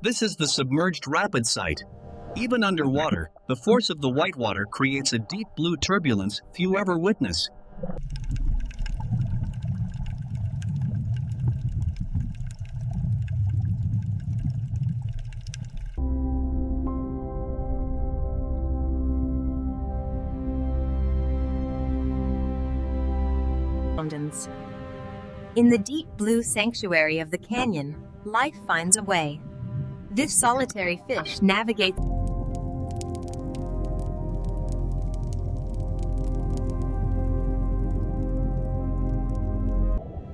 This is the submerged rapid site. Even underwater, the force of the whitewater creates a deep blue turbulence few ever witness. In the deep blue sanctuary of the canyon, life finds a way. This solitary fish navigates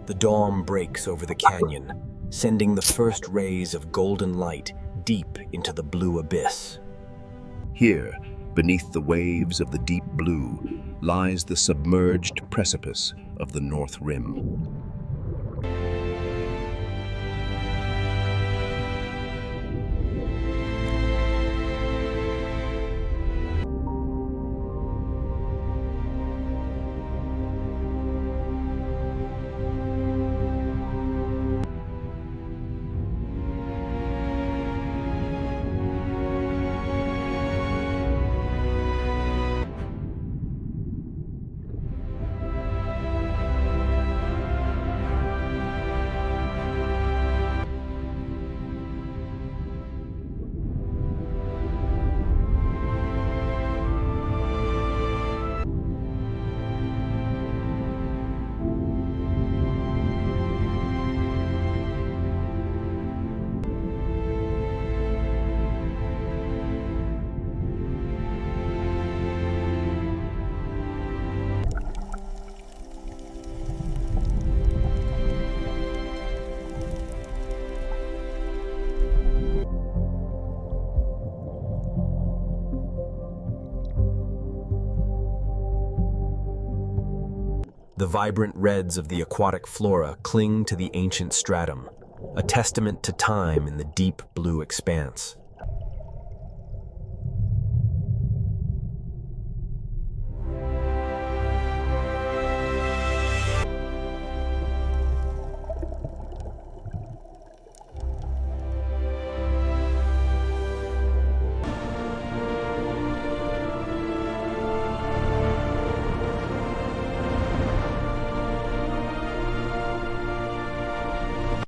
The dawn breaks over the canyon, sending the first rays of golden light deep into the blue abyss. Here, beneath the waves of the deep blue, lies the submerged precipice of the North Rim. The vibrant reds of the aquatic flora cling to the ancient stratum, a testament to time in the deep blue expanse.